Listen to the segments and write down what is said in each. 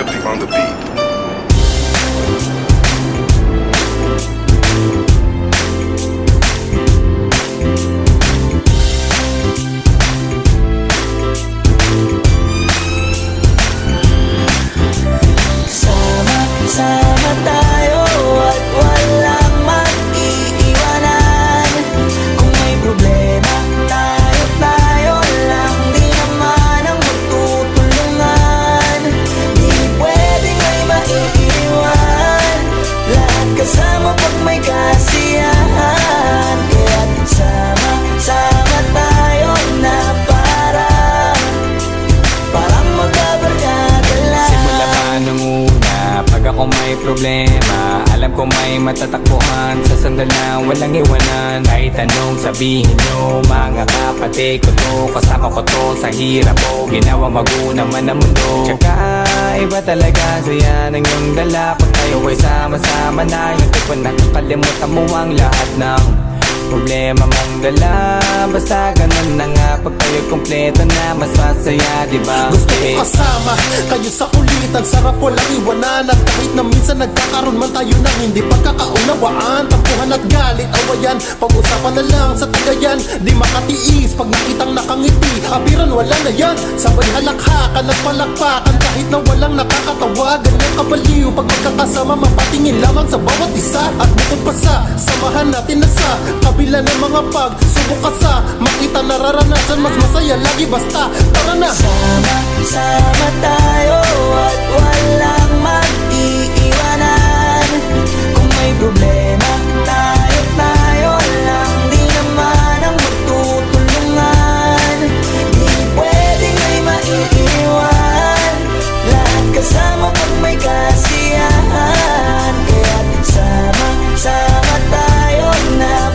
Ecliptic on the beat. Sama tayo at walang mag-iiwanan. Kung may problema, tayo lang. Di naman ang magtutulungan. Di pwedeng may maiiwan. Lahat kasama pag may kasiyahan. Kaya't sama tayo na parang magkabarkada lang. Simula pa nung una, pag ako may problema, alam ko may matatakbuhan. Sa sandal na walang iwanan. Kahit anong sabihin nyo, mga kapatid ko to, kasama ko to sa hirap ko. Ginawa maguna man ang mundo. Tsaka iba talaga saya ng iyong dala. Pag tayo ay sama-sama na, yung tipo nakakalimutan mo ang lahat ng problema mong dala. Basta ganun na nga, pag tayo kompleto na, mas masaya, diba? Gusto ko kasama kayo sa kulitan. Sarap walang iwanan. At kahit na minsan nagkakaroon man tayo ng hindi pagkakaunawaan, tampuhan at galit, awayan, pag-usapan na lang sa tagayan. Di makatiis pag nakitang nakangiti, abiran wala na yan. Sabay halakhakan at palakpakan kahit na walang nakakatawa. Ganyan kabaliw pag magkakasama, mapatingin lamang sa bawat isa. At bukod pa sa samahan natin na sa kabila ng mga pagsubok ka sa makita nararanasan, mas masaya lagi basta tara na. Sama tayo at walang mag-iiwanan. Kung may problema, tayo lang. Di naman ang magtutulungan. Di pwedeng may maiiwan. Lahat kasama pag may kasiyahan. Kaya't sama tayo na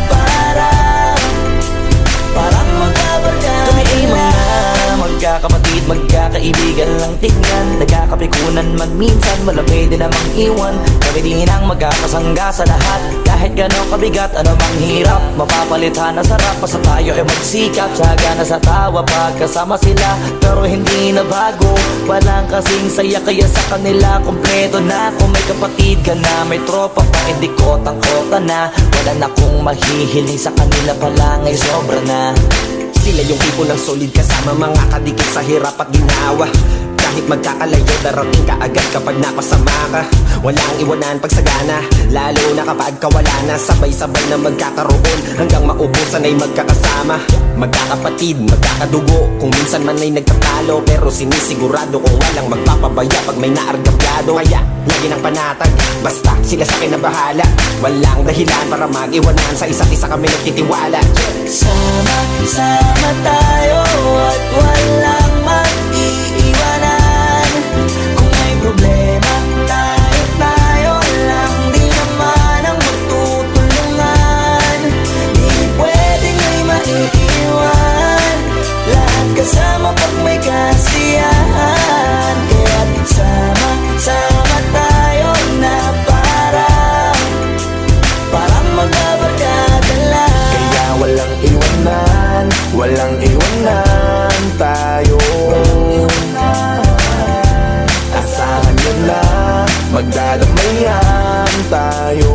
parang magkabarkada. Kami ay mga magkakapatid, magkakaibigan lang tingnan. Nagkakapikunan man minsan, malamig din namang iwan. Kami din ang magkakasangga sa lahat. Kahit gano'ng kabigat, anumang hirap, mapapalitan na sarap. Basta tayo ay magsikap, sagana sa tawa pagkasama sila. Pero hindi na bago, walang kasing saya. Kaya sa kanila kompleto na. Kung may kapatid ka na, may tropa pa, hindi kotang-kota na. Wala na kong mahihiling sa kanila pa lang ay sobra na. Sila yung tipo ng solid kasama, mga kadikit sa hirap at ginawa. Kahit magkakalayo, darating ka agad kapag napasama ka. Walang iwanan pag sagana, lalo na kapag kawala na. Sabay-sabay na magkakaroon hanggang maubusan ay magkakasama. Magkakapatid, magkakadugo, kung minsan man ay nagtatalo, pero sinisigurado kung walang magpapabaya pag may naargabyado. Kaya lagi ng panatag, basta sila sa akin na bahala. Walang dahilan para mag-iwanan, sa isa't isa kami nagtitiwala. Sama tayo at walang mag-iiwanan. Kung may problema, tayo lang. Di naman ang magtutulungan. Di pwedeng may maiiwan. Lahat kasama pag may kasiyahan. Kaya't sama tayo na parang magkabarkada lang. Kaya walang iwanan tayo. Asahan nyo na, magdadamayan tayo.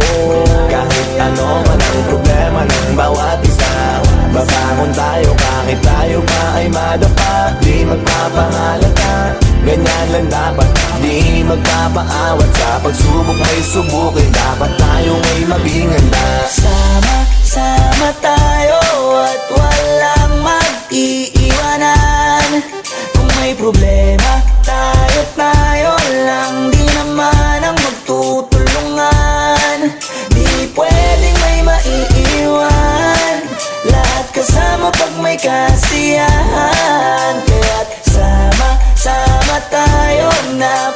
Kahit ano man ang problema ng bawat isa, babangon tayo kahit tayo pa ay madapa. Di magpapahalata, ganyan lang dapat. Di magpapaawat, sa pagsubok ay subukin. Dapat tayo ay maging handa. Sama tayo at walang mag-iiwanan. Kung may problema, tayo lang. Di naman ang magtutulungan. Di pwedeng may maiiwan. Lahat kasama pag may kasiyahan. Kaya't sama tayo na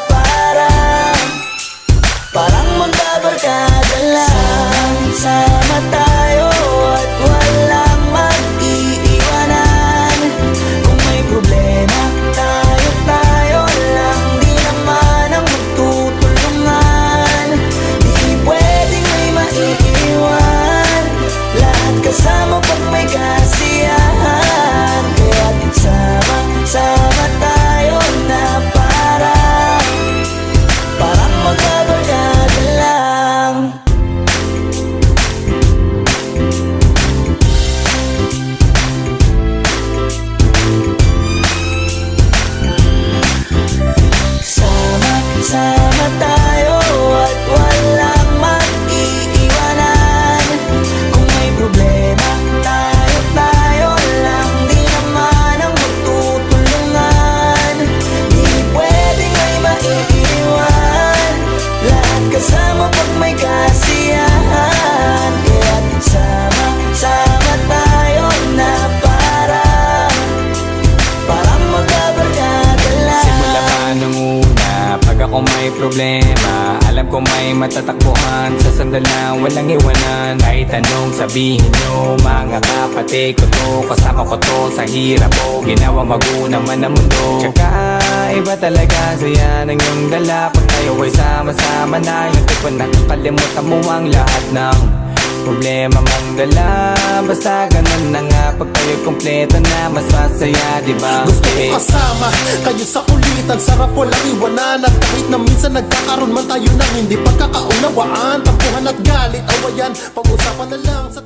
parang magkabarkada lang. Sama tayo at walang mag-iiwanan. Kung may problema, tayo lang. Di naman ang magtutulungan. ako may problema, alam ko may matatakbuhan sa sandal na walang iwanan. Kahit anong sabihin nyo, mga kapatid ko to, kasama ko to sa hirap ko, ginawa magunang man ang mundo. Tsaka iba talaga saya ng iyong dala, pag tayo ay sama-sama na, yung tipo na kakalimutan mo ang lahat ng problema mong dala. Basta ganun na nga, pag tayo kompleto na, mas masaya, diba? Gusto ko kasama kayo sa kulitan, sarap walang iwanan. At kahit na minsan nagkakaroon man tayo ng hindi pagkakaunawaan, tampuhan at galit, awayan, pag-usapan na lang sa